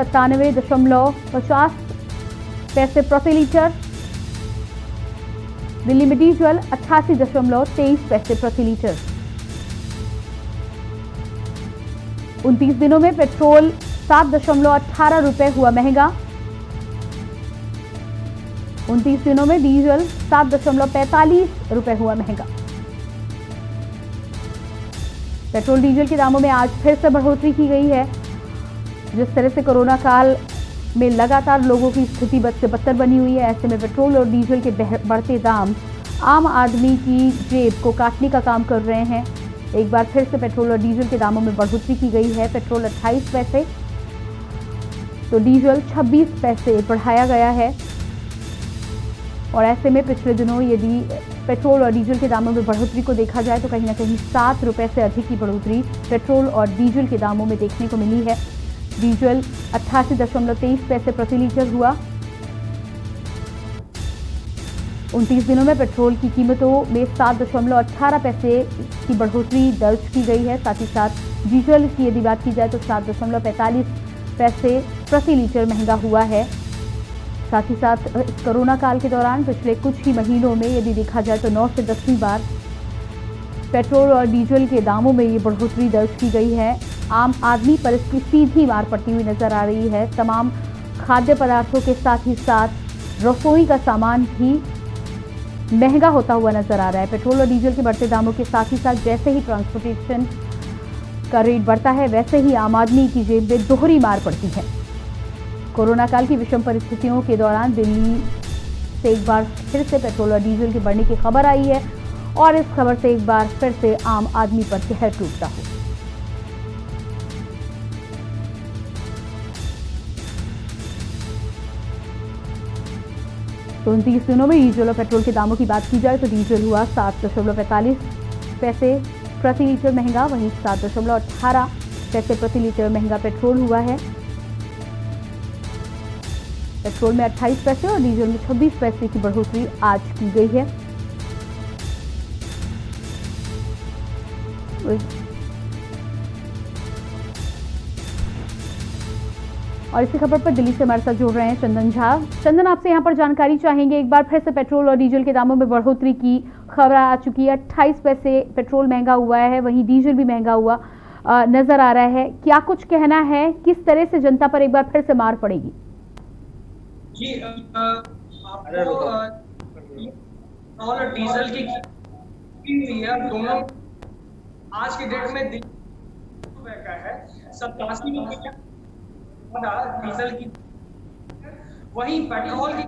97.50 पैसे प्रति लीटर। दिल्ली में डीजल 88.23 पैसे प्रति लीटर। 29 दिनों में पेट्रोल 7.18 रुपए हुआ महंगा। 29 दिनों में डीजल 7.45 रुपए हुआ महंगा। पेट्रोल डीजल के दामों में आज फिर से बढ़ोतरी की गई है। जिस तरह से कोरोना काल में लगातार लोगों की स्थिति बद से बदतर बनी हुई है, ऐसे में पेट्रोल और डीजल के बढ़ते दाम आम आदमी की जेब को काटने का काम कर रहे हैं। एक बार फिर से पेट्रोल और डीजल के दामों में बढ़ोतरी की गई है। पेट्रोल 28 पैसे तो डीजल 26 पैसे बढ़ाया गया है। और ऐसे में पिछले दिनों यदि पेट्रोल और डीजल के दामों में बढ़ोतरी को देखा जाए तो कहीं ना कहीं 7 रुपए से अधिक की बढ़ोतरी पेट्रोल और डीजल के दामों में देखने को मिली है। डीजल 88.23 पैसे प्रति लीटर हुआ। 29 दिनों में पेट्रोल की कीमतों में 7.18 पैसे की बढ़ोतरी दर्ज की गई है। साथ ही साथ डीजल की यदि बात की जाए तो 7.45 पैसे प्रति लीटर महंगा हुआ है। साथ ही साथ कोरोना काल के दौरान पिछले कुछ ही महीनों में यदि देखा जाए तो 9 से 10वीं बार पेट्रोल और डीजल के दामों में ये बढ़ोतरी दर्ज की गई है। आम आदमी पर इसकी सीधी मार पड़ती हुई नजर आ रही है। तमाम खाद्य पदार्थों के साथ ही साथ रसोई का सामान भी महंगा होता हुआ नजर आ रहा है। पेट्रोल और डीजल के बढ़ते दामों के साथ ही साथ जैसे ही ट्रांसपोर्टेशन का रेट बढ़ता है वैसे ही आम आदमी की जेब में दोहरी मार पड़ती है। कोरोना काल की विषम परिस्थितियों के दौरान दिल्ली से एक बार फिर से पेट्रोल और डीजल के बढ़ने की खबर आई है और इस खबर से एक बार फिर से आम आदमी पर कहर टूटता हो। तो 29 दिनों में डीजल और पेट्रोल के दामों की बात की जाए तो डीजल हुआ 7.45 पैसे प्रति लीटर महंगा, वहीं 7.18 पैसे प्रति लीटर महंगा पेट्रोल हुआ है। पेट्रोल में 28 पैसे और डीजल में 26 पैसे की बढ़ोतरी आज की गई है। और इसी खबर पर दिल्ली से हमारे साथ जुड़ रहे हैं चंदन झा। चंदन, आपसे यहां पर जानकारी चाहेंगे। एक बार फिर से पेट्रोल और डीजल के दामों में बढ़ोतरी की खबर आ चुकी है। 28 पैसे पेट्रोल महंगा हुआ है, वहीं डीजल भी महंगा हुआ नजर आ रहा है। क्या कुछ कहना है, किस तरह से जनता पर एक बार फिर से मार पड़ेगी? जी, आपको पेट्रोल और डीजल की हुई है दोनों आज के डेट में का है 87 डीजल की, वहीं पेट्रोल की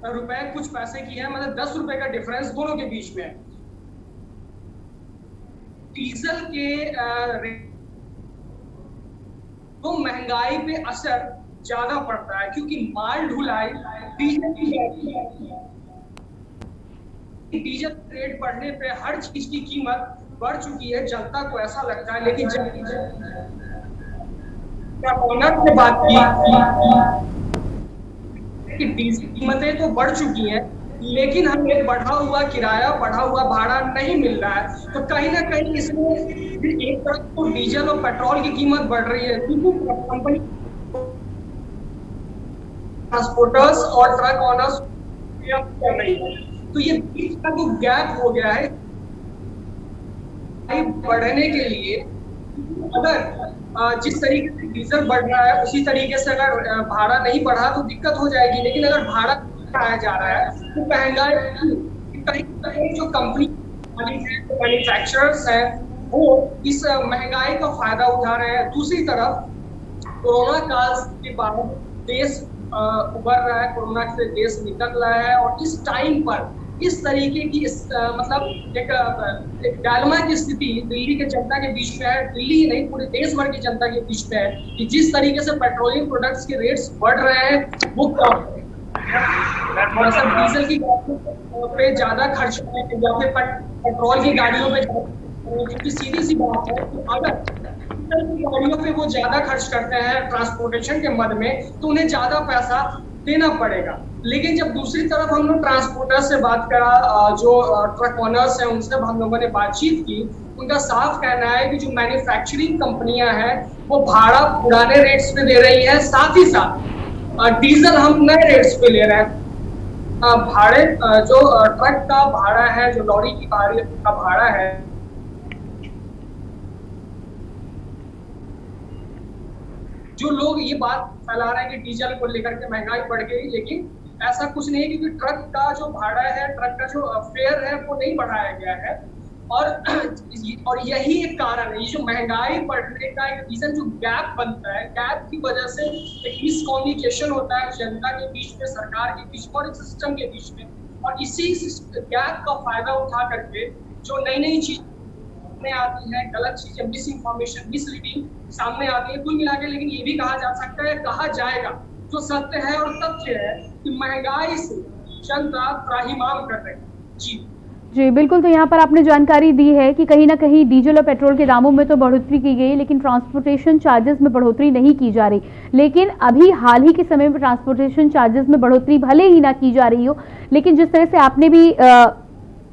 रुपए कुछ पैसे की है, मतलब 10 रुपए का डिफरेंस दोनों के बीच में है। डीजल के तो महंगाई पे असर ज्यादा पड़ता है क्योंकि माल ढुलाई डीजल रेट बढ़ने पे हर चीज की कीमत बढ़ चुकी है। जनता को ऐसा लगता है, लेकिन ओनर ने बात की कि डीजल कीमतें तो बढ़ चुकी हैं लेकिन हमें बढ़ा हुआ किराया, बढ़ा हुआ भाड़ा नहीं मिल रहा है। तो कहीं ना कहीं इसमें एक तरफ तो डीजल और पेट्रोल की कीमत बढ़ रही है क्योंकि कंपनी ट्रांसपोर्टर्स और ट्रक ओनर्स कर रही है, तो ये बीच का जो गैप हो गया है बढ़ने के लिए, अगर जिस तरीके से डीजल बढ़ रहा है उसी तरीके से अगर भाड़ा नहीं बढ़ा तो दिक्कत हो जाएगी। लेकिन अगर भाड़ा बढ़ाया जा रहा है तो महंगाई कहीं जो कंपनी मैन्युफैक्चरर्स हैं वो इस महंगाई का फायदा उठा रहे हैं। दूसरी तरफ कोरोना काल के बाद देश उभर रहा है, कोरोना से देश निकल रहा है और इस टाइम पर इस तरीके की मतलब एक डायलेमा की स्थिति दिल्ली के जनता के बीच में है। दिल्ली ही नहीं, पूरे देश भर की जनता के बीच में है कि जिस तरीके से पेट्रोलियम प्रोडक्ट्स के रेट्स बढ़ रहे हैं वो डीजल की गाड़ियों पे ज्यादा खर्च या फिर पेट्रोल की गाड़ियों पे, क्योंकि सीधी सी बात है कि अगर गाड़ियों पे वो ज्यादा खर्च करते हैं ट्रांसपोर्टेशन के मद में तो उन्हें ज्यादा पैसा देना पड़ेगा। लेकिन जब दूसरी तरफ हम लोग ट्रांसपोर्टर से बात करा, जो ट्रक ओनर्स हैं उनसे हम लोगों ने बातचीत की उनका साफ कहना है कि जो मैन्युफैक्चरिंग कंपनियां हैं वो भाड़ा पुराने रेट्स पे दे रही है, साथ ही साथ डीजल हम नए रेट्स पे ले रहे हैं। भाड़े जो ट्रक का भाड़ा है, जो लॉरी की भाड़े का भाड़ा है, जो लोग ये बात फैला रहे हैं कि डीजल को लेकर के महंगाई बढ़ गई, लेकिन ऐसा कुछ नहीं है, क्योंकि ट्रक का जो भाड़ा है, ट्रक का जो फेयर है वो नहीं बढ़ाया गया है। और यही एक कारण है, ये जो महंगाई बढ़ने का एक रीजन जो गैप बनता है, गैप की वजह से एक मिसकम्युनिकेशन होता है जनता के बीच में, सरकार के बीच में और एक सिस्टम के बीच में। और इसी गैप का फायदा उठा करके जो नई नई चीज सामने आती है, गलत चीजें, मिस इन्फॉर्मेशन, मिसलीडिंग सामने आती है। कुल मिला के लेकिन ये भी कहा जा सकता है, कहा जाएगा, जो सत्य है और तथ्य है कि महंगाई से जनता त्राहिमाम कर रही है। जी बिल्कुल। तो यहाँ पर आपने जानकारी दी है कि कहीं ना कहीं डीजल और पेट्रोल के दामों में तो बढ़ोतरी की गई, लेकिन ट्रांसपोर्टेशन चार्जेस में बढ़ोतरी नहीं की जा रही। लेकिन अभी हाल ही के समय में ट्रांसपोर्टेशन चार्जेस में बढ़ोतरी भले ही ना की जा रही हो, लेकिन जिस तरह से आपने भी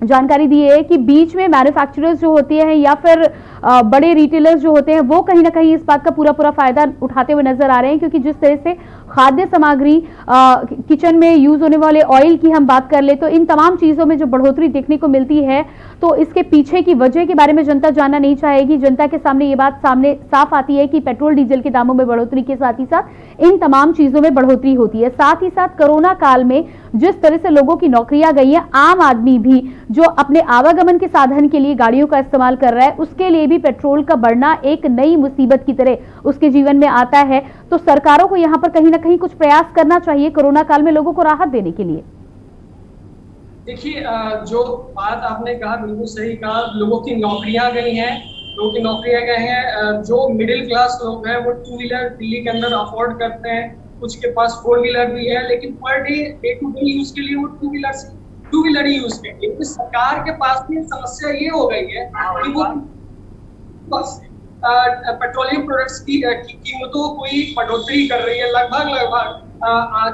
जानकारी दी है कि बीच में मैन्युफैक्चरर्स जो होते हैं या फिर बड़े रिटेलर्स जो होते हैं वो कहीं ना कहीं इस बात का पूरा फायदा उठाते हुए नजर आ रहे हैं, क्योंकि जिस तरह से खाद्य सामग्री, किचन में यूज होने वाले ऑयल की हम बात कर ले तो इन तमाम चीजों में जो बढ़ोतरी देखने को मिलती है, तो इसके पीछे की वजह के बारे में जनता जानना नहीं चाहेगी। जनता के सामने ये बात सामने साफ आती है कि पेट्रोल डीजल के दामों में बढ़ोतरी के साथ ही साथ इन तमाम चीजों में बढ़ोतरी होती है। साथ ही साथ कोरोना काल में जिस तरह से लोगों की नौकरियां गई हैं, आम आदमी भी जो अपने आवागमन के साधन के लिए गाड़ियों का इस्तेमाल कर रहा है, उसके लिए भी पेट्रोल का बढ़ना एक नई मुसीबत की तरह उसके जीवन में आता है। तो सरकारों को यहाँ पर कहीं ना कहीं कुछ प्रयास करना चाहिए कोरोना काल में लोगों को राहत देने के लिए। देखिए, जो बात आपने कहा बिल्कुल सही कहा, लोगों की नौकरियां गई हैं, लोगों की नौकरियां गए हैं। जो मिडिल क्लास लोग हैं वो 2 व्हीलर दिल्ली के अंदर अफोर्ड करते हैं, कुछ के पास 4 व्हीलर भी है, लेकिन per day to day use के लिए वो 2 व्हीलर ही यूज करेंगे। लेकिन सरकार के पास भी समस्या ये हो गई है कि वो पेट्रोलियम प्रोडक्ट्स की कीमतों कोई बढ़ोतरी कर रही है। लगभग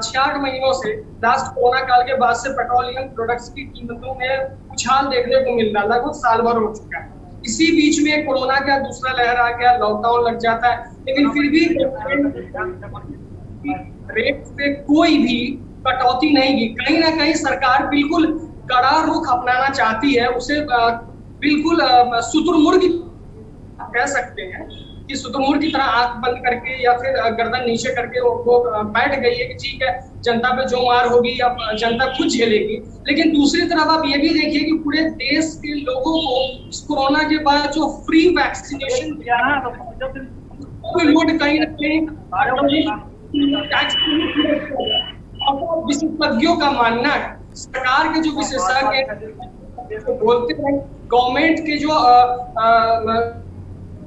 6-8 महीनों से, लास्ट कोरोना काल के बाद से पेट्रोलियम प्रोडक्ट्स की कीमतों में उछाल देखने को मिल रहा है। लगभग साल भर हो चुका है। इसी बीच में कोरोना का दूसरा लहर आ गया, लॉकडाउन लग जाता है, लेकिन फिर भी रेट पे कोई भी कटौती नहीं की। कहीं ना कहीं सरकार बिल्कुल कड़ा रुख अपनाना चाहती है, उसे बिल्कुल शुतुरमुर्ग कह सकते हैं कि शुतुरमुर्ग की तरह आंख बंद करके या फिर गर्दन नीचे करके वो बैठ गई है कि ठीक है, जनता पे जो मार होगी अब जनता खुद झेलेगी। लेकिन दूसरी तरफ आप ये भी देखिए कि पूरे देश के लोगों को इस कोरोना के बाद जो फ्री वैक्सीनेशन लोड कहीं ना कहीं विशेषज्ञों का मानना है, सरकार के जो विशेषज्ञ बोलते हैं, गवर्नमेंट के जो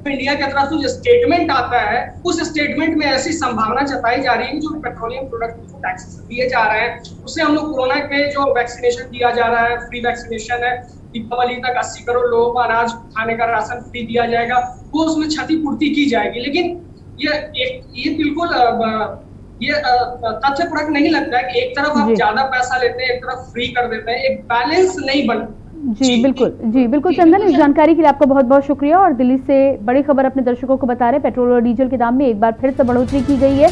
इंडिया की तरफ से जो स्टेटमेंट आता है, उस स्टेटमेंट में ऐसी संभावना जताई जा रही है कि जो पेट्रोलियम प्रोडक्ट को टैक्सेस दिए जा रहे हैं, उससे हम लोग कोरोना के जो वैक्सीनेशन दिया जा रहा है, फ्री वैक्सीनेशन है, दीपावली तक 80 करोड़ लोगों को अनाज खाने का राशन फ्री दिया जाएगा, वो उसमें क्षतिपूर्ति की जाएगी। लेकिन ये बिल्कुल तथ्यपरक नहीं लगता है कि एक तरफ आप ज्यादा पैसा लेते हैं, एक तरफ फ्री कर देते हैं, एक बैलेंस नहीं बन। जी बिल्कुल चंदन, इस जानकारी के लिए आपका बहुत बहुत शुक्रिया। और दिल्ली से बड़ी खबर अपने दर्शकों को बता रहे, पेट्रोल और डीजल के दाम में एक बार फिर से बढ़ोतरी की गई है।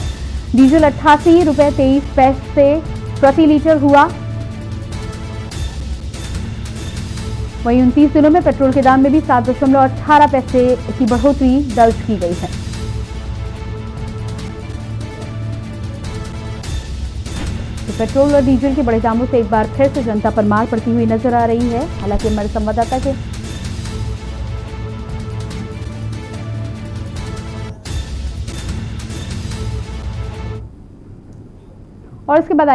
डीजल 88 रुपए 23 पैसे प्रति लीटर हुआ, वहीं 29 दिनों में पेट्रोल के दाम में भी 7.18 पैसे की बढ़ोतरी दर्ज की गई है। तो पेट्रोल और डीजल के बड़े दामों से एक बार फिर से जनता पर मार पड़ती हुई नजर आ रही है। हालांकि हमारे संवाददाता के और इसके बाद